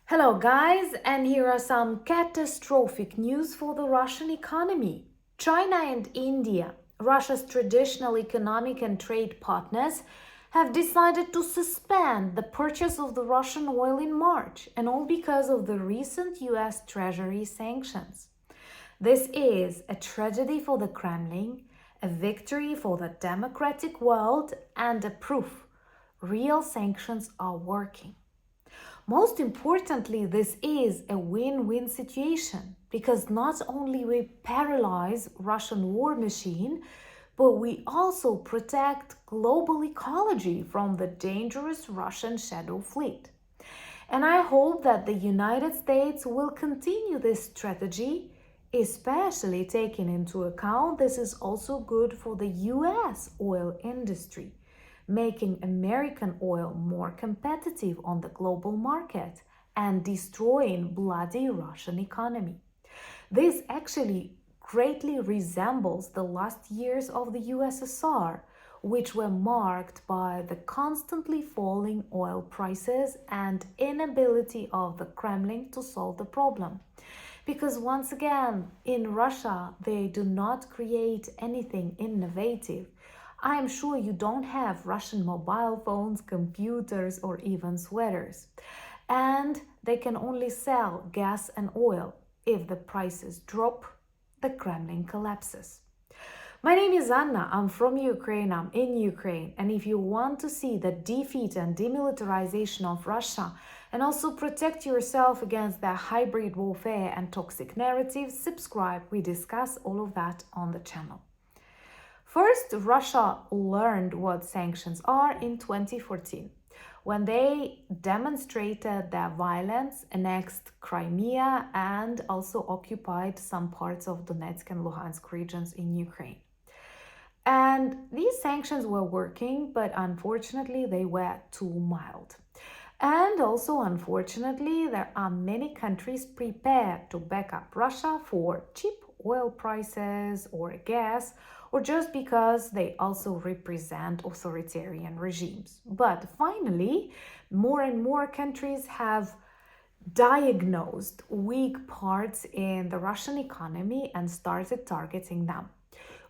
Hello guys, and here are some catastrophic news for the Russian economy. China and India, Russia's traditional economic and trade partners, have decided to suspend the purchase of the Russian oil in March, and all because of the recent US Treasury sanctions. This is a tragedy for the Kremlin, a victory for the democratic world, and a proof real sanctions are working. Most importantly, this is a win-win situation because not only we paralyze Russian war machine, but we also protect global ecology from the dangerous Russian shadow fleet. And I hope that the United States will continue this strategy, especially taking into account this is also good for the US oil industry, making American oil more competitive on the global market and destroying bloody Russian economy. This actually greatly resembles the last years of the USSR, which were marked by the constantly falling oil prices and inability of the Kremlin to solve the problem. Because once again, in Russia, they do not create anything innovative. I am sure you don't have Russian mobile phones, computers, or even sweaters. And they can only sell gas and oil. If the prices drop, the Kremlin collapses. My name is Anna, I'm from Ukraine, I'm in Ukraine, and if you want to see the defeat and demilitarization of Russia and also protect yourself against the hybrid warfare and toxic narratives, subscribe, we discuss all of that on the channel. First, Russia learned what sanctions are in 2014, when they demonstrated their violence, annexed Crimea, and also occupied some parts of Donetsk and Luhansk regions in Ukraine. And these sanctions were working, but unfortunately, they were too mild. And also, unfortunately, there are many countries prepared to back up Russia for cheap oil prices or gas, or just because they also represent authoritarian regimes. But finally, more and more countries have diagnosed weak parts in the Russian economy and started targeting them.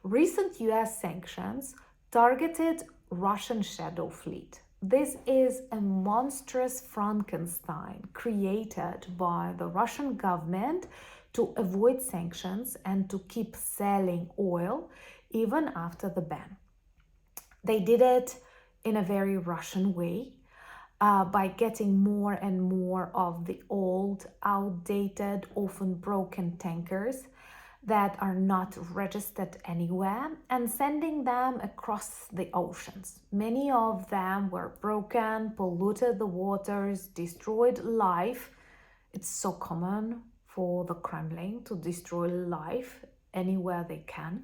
Recent US sanctions targeted Russian shadow fleet. This is a monstrous Frankenstein created by the Russian government to avoid sanctions and to keep selling oil even after the ban. They did it in a very Russian way by getting more and more of the old, outdated, often broken tankers that are not registered anywhere and sending them across the oceans. Many of them were broken, polluted the waters, destroyed life. It's so common for the Kremlin to destroy life anywhere they can,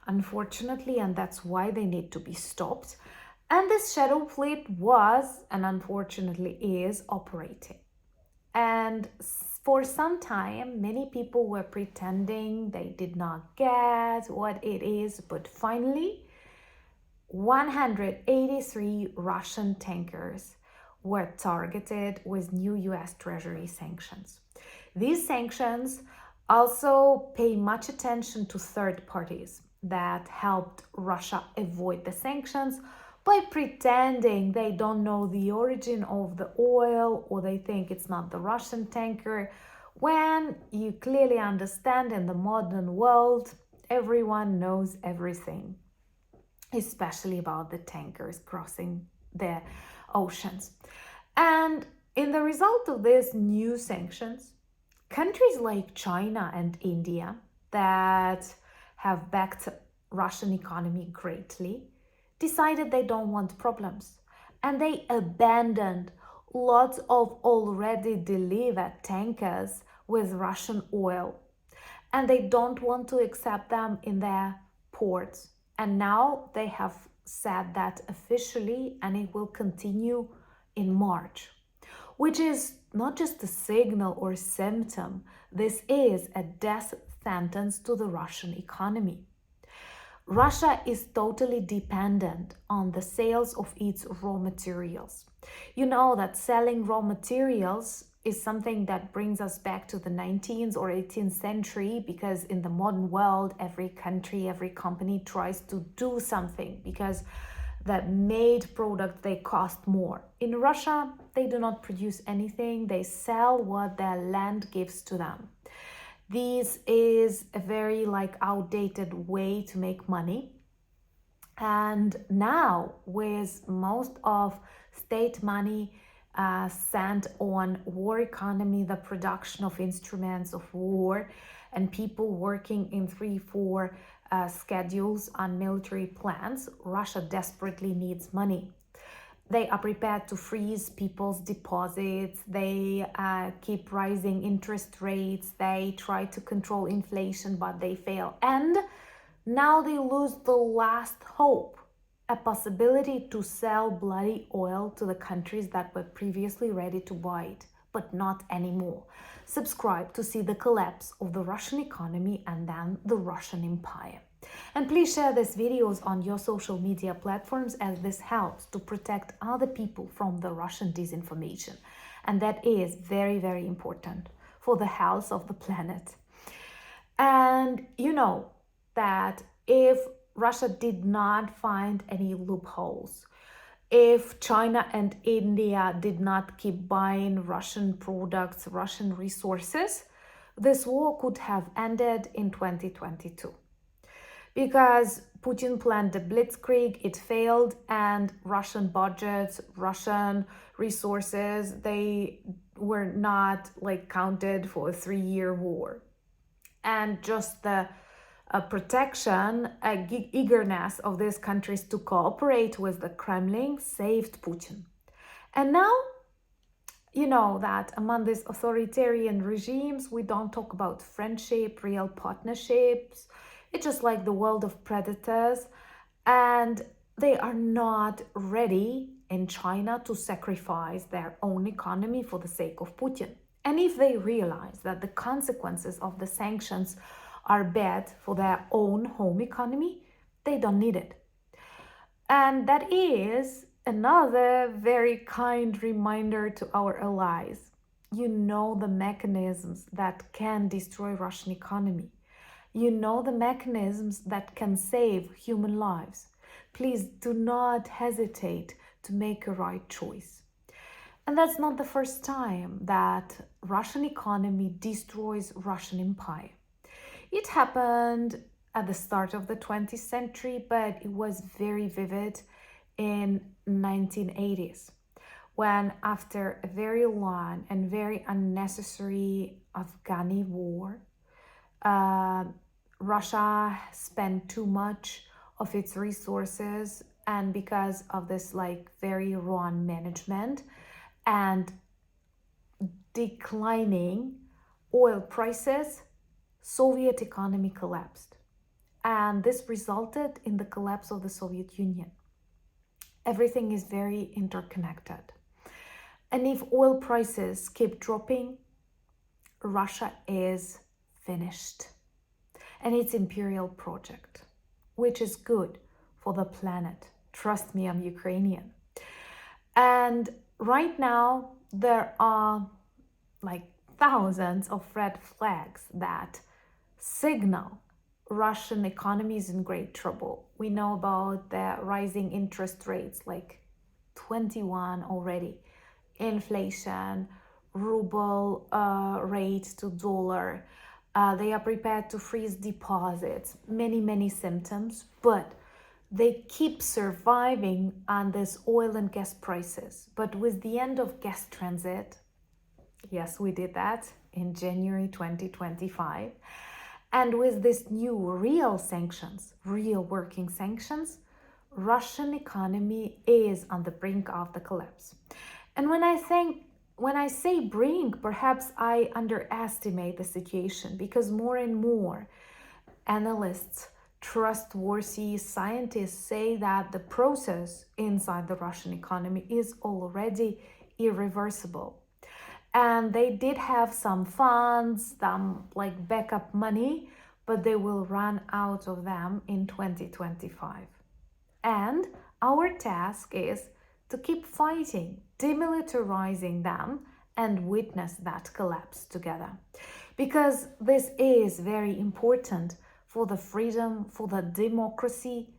unfortunately, and that's why they need to be stopped. And this shadow fleet was, and unfortunately is, operating. And for some time, many people were pretending they did not get what it is, but finally, 183 Russian tankers were targeted with new US Treasury sanctions. These sanctions also pay much attention to third parties that helped Russia avoid the sanctions by pretending they don't know the origin of the oil or they think it's not the Russian tanker, when you clearly understand in the modern world, everyone knows everything, especially about the tankers crossing the oceans. And in the result of these new sanctions, countries like China and India that have backed Russian economy greatly decided they don't want problems, and they abandoned lots of already delivered tankers with Russian oil, and they don't want to accept them in their ports. And now they have said that officially, and it will continue in March, which is not just a signal or symptom, this is a death sentence to the Russian economy. Russia is totally dependent on the sales of its raw materials. You know that selling raw materials is something that brings us back to the 19th or 18th century, because in the modern world, every country, every company tries to do something because that made product, they cost more. In Russia, they do not produce anything. They sell what their land gives to them. This is a very outdated way to make money. And now, with most of state money sent on war economy, the production of instruments of war, and people working in 3-4 schedules on military plans, Russia desperately needs money. They are prepared to freeze people's deposits. They keep rising interest rates. They try to control inflation, but they fail. And now they lose the last hope, a possibility to sell bloody oil to the countries that were previously ready to buy it, but not anymore. Subscribe to see the collapse of the Russian economy and then the Russian Empire. And please share these videos on your social media platforms, as this helps to protect other people from the Russian disinformation. And that is very, very important for the health of the planet. And you know that if Russia did not find any loopholes, if China and India did not keep buying Russian products, Russian resources, this war could have ended in 2022. Because Putin planned the blitzkrieg, it failed, and Russian budgets, Russian resources, they were not counted for a 3-year war. And just the protection, eagerness of these countries to cooperate with the Kremlin saved Putin. And now, you know that among these authoritarian regimes, we don't talk about friendship, real partnerships. It's just like the world of predators, and they are not ready in China to sacrifice their own economy for the sake of Putin. And if they realize that the consequences of the sanctions are bad for their own home economy, they don't need it. And that is another very kind reminder to our allies. You know the mechanisms that can destroy Russian economy. You know the mechanisms that can save human lives. Please do not hesitate to make a right choice. And that's not the first time that Russian economy destroys Russian empire. It happened at the start of the 20th century, but it was very vivid in 1980s, when after a very long and very unnecessary Afghani war, Russia spent too much of its resources, and because of this very wrong management and declining oil prices, Soviet economy collapsed. And this resulted in the collapse of the Soviet Union. Everything is very interconnected. And if oil prices keep dropping, Russia is finished. And its imperial project, which is good for the planet. Trust me, I'm Ukrainian. And right now, there are thousands of red flags that signal Russian economy is in great trouble. We know about the rising interest rates, 21 already. Inflation, ruble rate to dollar. They are prepared to freeze deposits, many symptoms, but they keep surviving on this oil and gas prices. But with the end of gas transit, yes, we did that in January 2025, and with this new real sanctions, real working sanctions, Russian economy is on the brink of the collapse. And when I say brink, perhaps I underestimate the situation, because more and more analysts, trustworthy scientists say that the process inside the Russian economy is already irreversible. And they did have some funds, some backup money, but they will run out of them in 2025. And our task is to keep fighting, demilitarizing them, and witness that collapse together. Because this is very important for the freedom, for the democracy,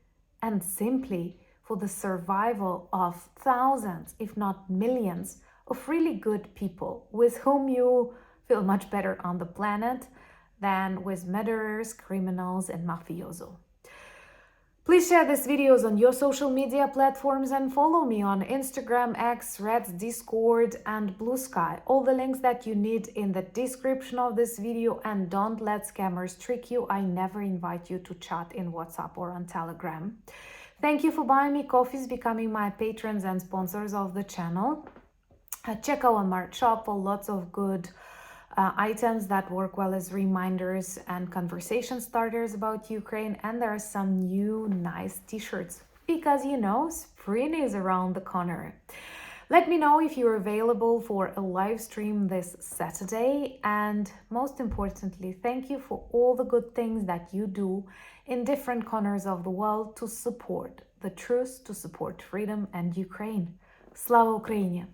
and simply for the survival of thousands, if not millions, of really good people with whom you feel much better on the planet than with murderers, criminals, and mafioso. Please share these videos on your social media platforms and follow me on Instagram, X, Threads, Discord, and Blue Sky. All the links that you need in the description of this video, and don't let scammers trick you. I never invite you to chat in WhatsApp or on Telegram. Thank you for buying me coffees, becoming my patrons and sponsors of the channel. Check our merch shop for lots of good items that work well as reminders and conversation starters about Ukraine, and there are some new nice t-shirts because spring is around the corner. Let me know if you're available for a live stream this Saturday, and most importantly, thank you for all the good things that you do in different corners of the world to support the truth, to support freedom and Ukraine. Slava Ukraini!